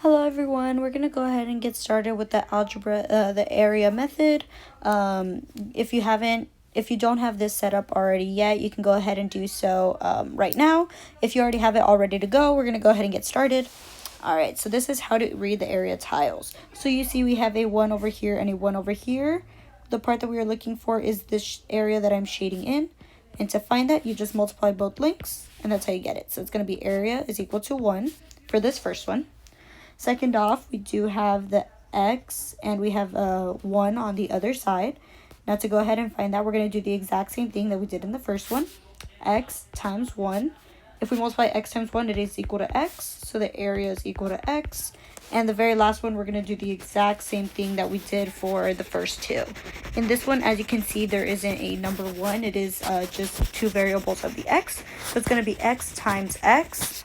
Hello everyone, we're going to go ahead and get started with the algebra, the area method. If you don't have this set up already yet, you can go ahead and do so right now. If you already have it all ready to go, we're going to go ahead and get started. Alright, so this is how to read the area tiles. So you see we have a 1 over here and a 1 over here. The part that we are looking for is this area that I'm shading in. And to find that, you just multiply both lengths, and that's how you get it. So it's going to be area is equal to 1 for this first one. Second off, we do have the x, and we have a 1 on the other side. Now to go ahead and find that, we're going to do the exact same thing that we did in the first one. X times 1. If we multiply x times 1, it is equal to x, so the area is equal to x. And the very last one, we're going to do the exact same thing that we did for the first two. In this one, as you can see, there isn't a number 1. It is just two variables of the x. So it's going to be x times x,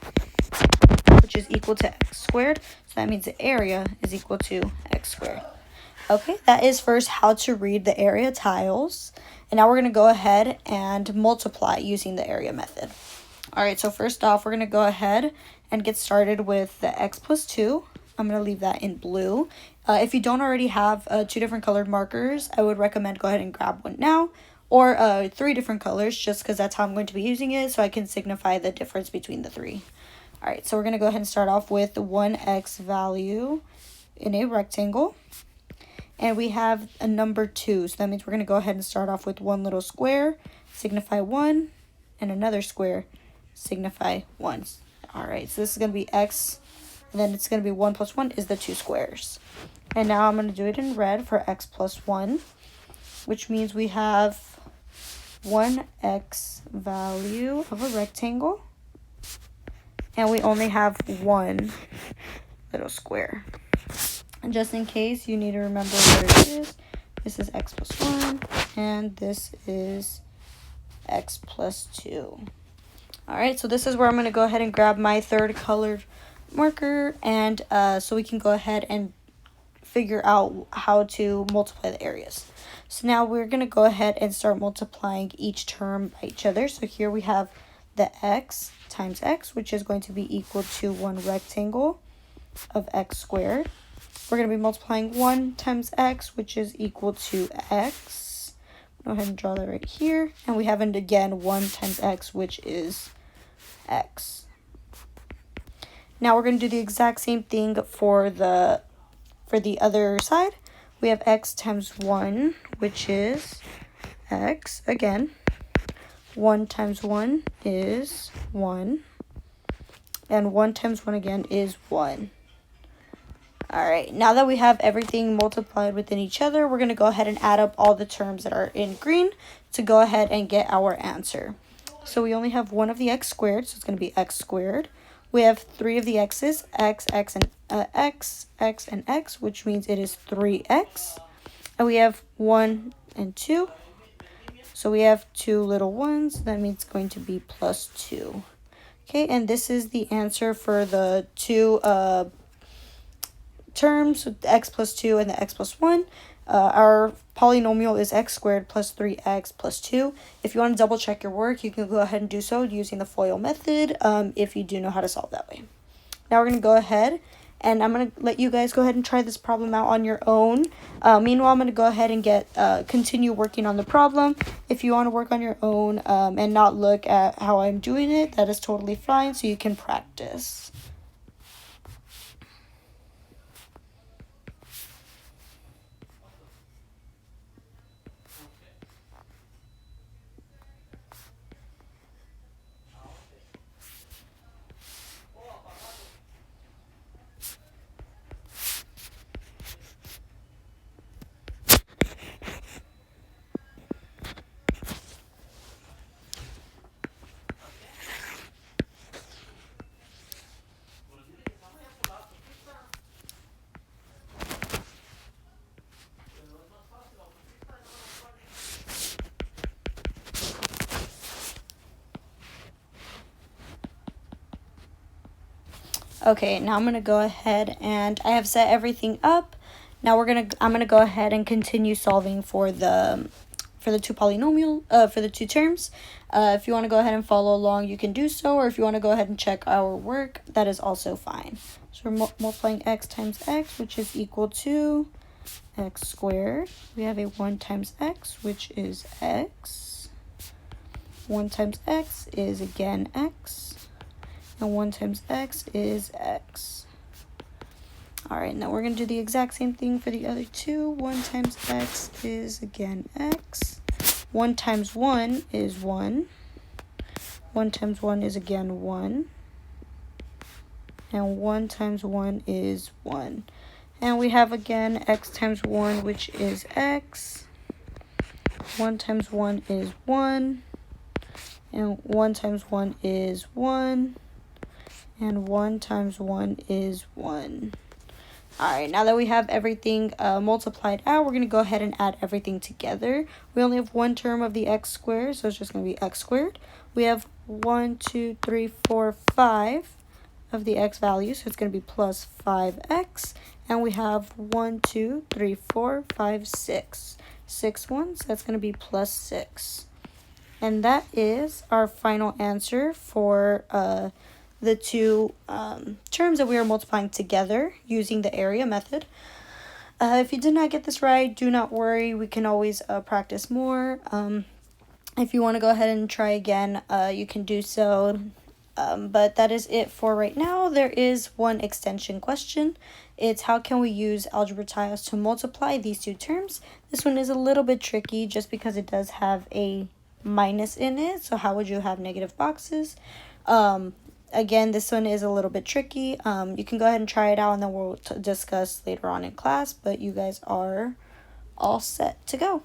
which is equal to x squared. So that means the area is equal to x squared. Okay, that is first how to read the area tiles. And now we're going to go ahead and multiply using the area method. All right, so first off, we're going to go ahead and get started with the x plus 2. I'm going to leave that in blue. If you don't already have two different colored markers, I would recommend go ahead and grab one now. Or three different colors, just because that's how I'm going to be using it, so I can signify the difference between the three. All right, so we're going to go ahead and start off with the 1x value in a rectangle. And we have a number 2, so that means we're going to go ahead and start off with one little square, signify 1, and another square, signify 1. All right, so this is going to be x, and then it's going to be 1 plus 1 is the 2 squares. And now I'm going to do it in red for x plus 1, which means we have 1x value of a rectangle. And we only have one little square. And just in case you need to remember where it is, this is x plus 1, and this is x plus 2. Alright, so this is where I'm going to go ahead and grab my third colored marker, and so we can go ahead and figure out how to multiply the areas. So now we're going to go ahead and start multiplying each term by each other. So here we have the x times x, which is going to be equal to one rectangle of x squared. We're going to be multiplying 1 times x, which is equal to x. Go ahead and draw that right here. And we have, again, 1 times x, which is x. Now we're going to do the exact same thing for the other side. We have x times 1, which is x again. 1 times 1 is 1. And 1 times 1 again is 1. Alright, now that we have everything multiplied within each other, we're going to go ahead and add up all the terms that are in green to go ahead and get our answer. So we only have 1 of the x squared, so it's going to be x squared. We have 3 of the x's, x, and x, which means it is 3x. And we have 1 and 2. So we have 2 little ones. That means it's going to be plus 2. Okay, and this is the answer for the two terms, the x plus 2 and the x plus 1. Our polynomial is x squared plus 3x plus 2. If you want to double check your work, you can go ahead and do so using the FOIL method if you do know how to solve that way. Now we're going to go ahead, and I'm going to let you guys go ahead and try this problem out on your own. Meanwhile, I'm going to go ahead and continue working on the problem. If you want to work on your own and not look at how I'm doing it, that is totally fine, so you can practice. Okay, now I'm going to go ahead and I have set everything up. Now I'm going to go ahead and continue solving for the two terms. If you want to go ahead and follow along, you can do so, or if you want to go ahead and check our work, that is also fine. So we're multiplying x times x, which is equal to x squared. We have a 1 times x, which is x. 1 times x is again x. And 1 times x is x. All right, now we're going to do the exact same thing for the other two. 1 times x is again x. 1 times 1 is 1. 1 times 1 is again 1. And 1 times 1 is 1. And we have again x times 1, which is x. 1 times 1 is 1. And 1 times 1 is 1. And 1 times 1 is 1. Alright, now that we have everything multiplied out, we're going to go ahead and add everything together. We only have one term of the x squared, so it's just going to be x squared. We have 1, 2, 3, 4, 5 of the x values, so it's going to be plus 5x. And we have 1, 2, 3, 4, 5, 6. 6 ones, so that's going to be plus 6. And that is our final answer for the two terms that we are multiplying together using the area method. If you did not get this right, do not worry. We can always practice more. If you want to go ahead and try again, you can do so. But that is it for right now. There is one extension question. It's how can we use algebra tiles to multiply these two terms? This one is a little bit tricky just because it does have a minus in it. So how would you have negative boxes? Again, this one is a little bit tricky. You can go ahead and try it out and then we'll discuss later on in class, but you guys are all set to go.